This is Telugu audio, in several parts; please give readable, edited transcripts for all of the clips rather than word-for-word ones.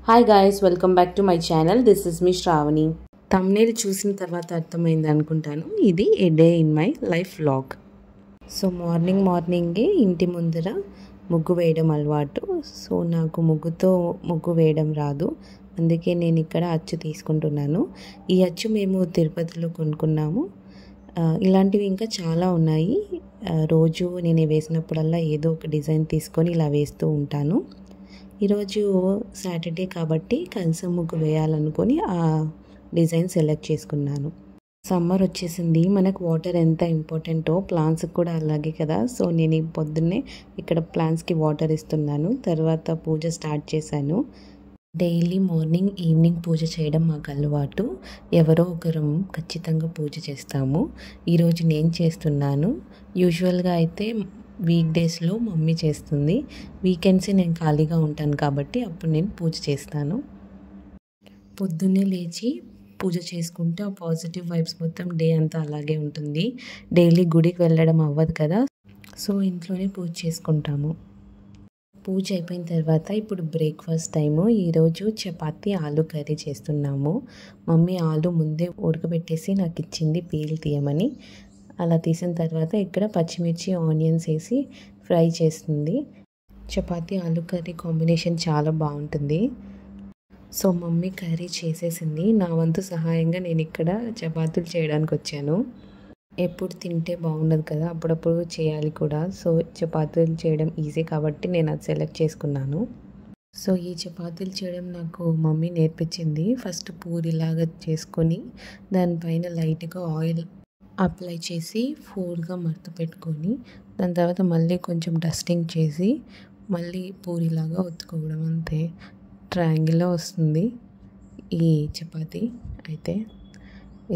Hi guys, welcome back to my channel. This is me Shravani. thumbnail చూసిన తర్వాత అర్థమైంది అనుకుంటాను, ఇది a day in my life vlog. So మార్నింగే ఇంటి ముందర ముగ్గు వేయడం అలవాటు. సో నాకు ముగ్గు వేయడం రాదు, అందుకే నేను ఇక్కడ అచ్చు తీసుకుంటున్నాను. ఈ అచ్చు మేము తిరుపతిలో కొనుక్కున్నాము. ఇలాంటివి ఇంకా చాలా ఉన్నాయి. రోజు నేను వేసినప్పుడల్లా ఏదో ఒక డిజైన్ తీసుకొని ఇలా వేస్తూ ఉంటాను. ఈరోజు సాటర్డే కాబట్టి కలసం ముగ్గు వేయాలనుకొని ఆ డిజైన్ సెలెక్ట్ చేసుకున్నాను. సమ్మర్ వచ్చేసింది, మనకు వాటర్ ఎంత ఇంపార్టెంటో ప్లాంట్స్కి కూడా అలాగే కదా. సో నేను పొద్దున్నే ఇక్కడ ప్లాంట్స్కి వాటర్ ఇస్తున్నాను. తర్వాత పూజ స్టార్ట్ చేశాను. డైలీ మార్నింగ్ ఈవినింగ్ పూజ చేయడం మాకు అలవాటు. ఎవరో ఒకరం ఖచ్చితంగా పూజ చేస్తాము. ఈరోజు నేను చేస్తున్నాను. యూజువల్గా అయితే వీక్ డేస్లో మమ్మీ చేస్తుంది. వీకెండ్స్ నేను ఖాళీగా ఉంటాను కాబట్టి అప్పుడు నేను పూజ చేస్తాను. పొద్దున్నే లేచి పూజ చేసుకుంటే ఆ పాజిటివ్ వైబ్స్ మొత్తం డే అంతా అలాగే ఉంటుంది. డైలీ గుడికి వెళ్ళడం అవ్వదు కదా, సో ఇంట్లోనే పూజ చేసుకుంటాము. పూజ అయిపోయిన తర్వాత ఇప్పుడు బ్రేక్ఫాస్ట్ టైము. ఈరోజు చపాతీ ఆలు కర్రీ చేస్తున్నాము. మమ్మీ ఆలు ముందే ఉడకబెట్టేసి నాకు ఇచ్చింది పీల్ తీయమని. అలా తీసిన తర్వాత ఇక్కడ పచ్చిమిర్చి ఆనియన్స్ వేసి ఫ్రై చేస్తుంది. చపాతీ ఆలు కర్రీ కాంబినేషన్ చాలా బాగుంటుంది. సో మమ్మీ కర్రీ చేసేసింది. నా వంతు సహాయంగా నేను ఇక్కడ చపాతీలు చేయడానికి వచ్చాను. ఎప్పుడు తింటే బాగుండదు కదా, అప్పుడప్పుడు చేయాలి కూడా. సో చపాతీలు చేయడం ఈజీ కాబట్టి నేను అది సెలెక్ట్ చేసుకున్నాను. సో ఈ చపాతీలు చేయడం నాకు మమ్మీ నేర్పించింది. ఫస్ట్ పూరిలాగా చేసుకొని దానిపైన లైట్గా ఆయిల్ అప్లై చేసి ఫోల్డ్గా మడత పెట్టుకొని దాని తర్వాత మళ్ళీ కొంచెం డస్టింగ్ చేసి మళ్ళీ పూరిలాగా ఒత్తుకోవడం, అంతే. ట్రయాంగిల్లో వస్తుంది ఈ చపాతీ. అయితే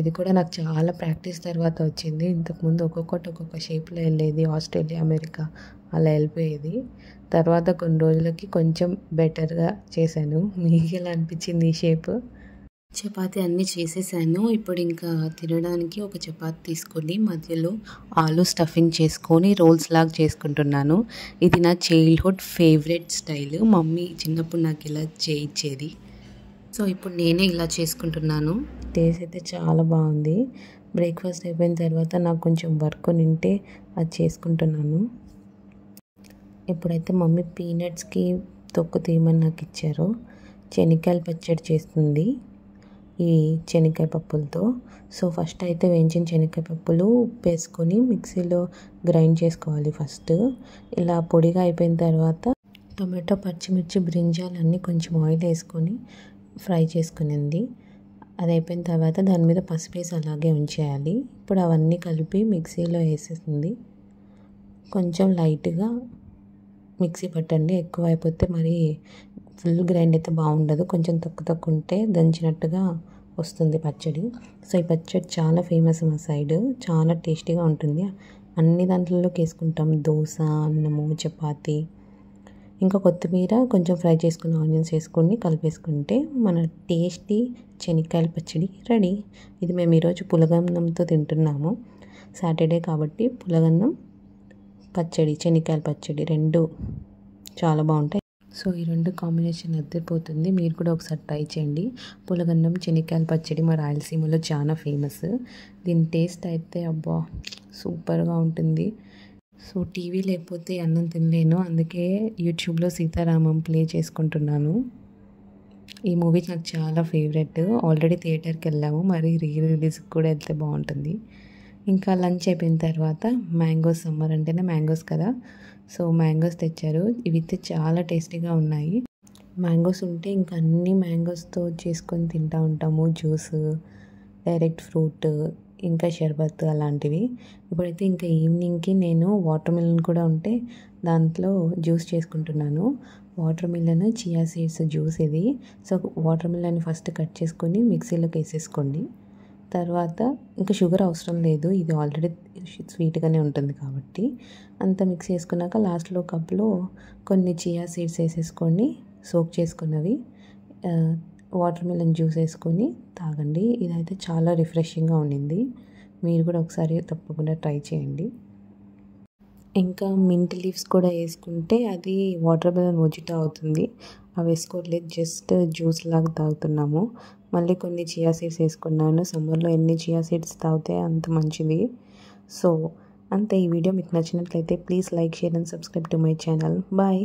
ఇది కూడా నాకు చాలా ప్రాక్టీస్ తర్వాత వచ్చింది. ఇంతకుముందు ఒక్కొక్క షేప్లో వెళ్ళేది. ఆస్ట్రేలియా, అమెరికా అలా వెళ్ళిపోయేది. తర్వాత కొన్ని రోజులకి కొంచెం బెటర్గా చేశాను. మీకు ఎలా అనిపించింది ఈ షేప్? చపాతీ అన్నీ చేసేసాను. ఇప్పుడు ఇంకా తినడానికి ఒక చపాతీ తీసుకొని మధ్యలో ఆలు స్టఫింగ్ చేసుకొని రోల్స్ లాగా చేసుకుంటున్నాను. ఇది నా చైల్డ్హుడ్ ఫేవరెట్ స్టైల్. మమ్మీ చిన్నప్పుడు నాకు ఇలా చేయించేది. సో ఇప్పుడు నేనే ఇలా చేసుకుంటున్నాను. టేస్ట్ అయితే చాలా బాగుంది. బ్రేక్ఫాస్ట్ అయిపోయిన తర్వాత నాకు కొంచెం వర్క్ నింటే అది చేసుకుంటున్నాను. ఇప్పుడైతే మమ్మీ పీనట్స్కి తొక్కు తీయమని నాకు ఇచ్చారు. శనక్కాయల పచ్చడి చేస్తుంది ఈ శనక్కాయ పప్పులతో. సో ఫస్ట్ అయితే వేయించిన శనక్కాయ పప్పులు ఉప్పు వేసుకొని మిక్సీలో గ్రైండ్ చేసుకోవాలి. ఫస్ట్ ఇలా పొడిగా అయిపోయిన తర్వాత టొమాటో, పచ్చిమిర్చి, బ్రింజాలు అన్నీ కొంచెం ఆయిల్ వేసుకొని ఫ్రై చేసుకునింది. అది అయిపోయిన తర్వాత దాని మీద పసుపు వేసి అలాగే ఉంచేయాలి. ఇప్పుడు అవన్నీ కలిపి మిక్సీలో వేసేసింది. కొంచెం లైట్గా మిక్సీ పట్టండి, ఎక్కువ అయిపోతే మరి ఫుల్ గ్రైండ్ అయితే బాగుండదు. కొంచెం తక్కువ ఉంటే దంచినట్టుగా వస్తుంది పచ్చడి. సో ఈ పచ్చడి చాలా ఫేమస్ మా సైడ్, చాలా టేస్టీగా ఉంటుంది. అన్ని దాంట్లోకి వేసుకుంటాం, దోశ, అన్నము, చపాతీ. ఇంకా కొత్తిమీర, కొంచెం ఫ్రై చేసుకున్న ఆనియన్స్ వేసుకొని కలిపేసుకుంటే మన టేస్టీ శనక్కాయల పచ్చడి రెడీ. ఇది మేము ఈరోజు పులగన్నంతో తింటున్నాము. సాటర్డే కాబట్టి పులగన్నం, పచ్చడి, శనక్కాయల పచ్చడి రెండు చాలా బాగుంటాయి. సో ఈ రెండు కాంబినేషన్ అద్దరిపోతుంది. మీరు కూడా ఒకసారి ట్రై చేయండి. పులగన్నం, శనక్కాయల పచ్చడి మా రాయలసీమలో చాలా ఫేమస్. దీని టేస్ట్ అయితే అబ్బా సూపర్గా ఉంటుంది. సో టీవీ లేకపోతే అన్నం తినలేను, అందుకే యూట్యూబ్లో సీతారామం ప్లే చేసుకుంటున్నాను. ఈ మూవీ నాకు చాలా ఫేవరెట్. ఆల్రెడీ థియేటర్కి వెళ్ళాము, మరి రిలీజ్కి కూడా వెళ్తే బాగుంటుంది. ఇంకా లంచ్ అయిపోయిన తర్వాత మ్యాంగోస్, సమ్మర్ అంటేనే మ్యాంగోస్ కదా, సో మ్యాంగోస్ తెచ్చారు. ఇవి అయితే చాలా టేస్టీగా ఉన్నాయి. మ్యాంగోస్ ఉంటే ఇంకా అన్ని మ్యాంగోస్తో చేసుకొని తింటూ ఉంటాము. జ్యూస్, డైరెక్ట్ ఫ్రూట్, ఇంకా షర్బత్ అలాంటివి. ఇప్పుడైతే ఇంకా ఈవినింగ్కి నేను వాటర్ మిలన్ కూడా ఉంటే దాంట్లో జ్యూస్ చేసుకుంటున్నాను. Watermelon, chia seeds juice ఇది. So watermelon first cut చేసుకొని మిక్సీలోకి వేసేసుకోండి. తర్వాత ఇంకా షుగర్ అవసరం లేదు, ఇది ఆల్రెడీ స్వీట్గానే ఉంటుంది కాబట్టి. అంతా మిక్స్ చేసుకున్నాక లాస్ట్లో కప్లో కొన్ని చియా సీడ్స్ వేసేసుకొని సోక్ చేసుకున్నవి వాటర్ మిలన్ జ్యూస్ వేసుకొని తాగండి. ఇదైతే చాలా రిఫ్రెషింగ్గా ఉండింది. మీరు కూడా ఒకసారి తప్పకుండా ట్రై చేయండి. ఇంకా మింట్ లీవ్స్ కూడా వేసుకుంటే అది వాటర్ మెలన్ మొజిటో అవుతుంది. అవి వేసుకోవట్లేదు, జస్ట్ జ్యూస్ లాగా తాగుతున్నాము. మళ్ళీ కొన్ని చియా సీడ్స్ వేసుకున్నాను. సమ్మర్లో ఎన్ని చియా సీడ్స్ తాగితే అంత మంచిది. సో అంతే. ఈ వీడియో మీకు నచ్చినట్లయితే please like, share and subscribe to my channel. Bye.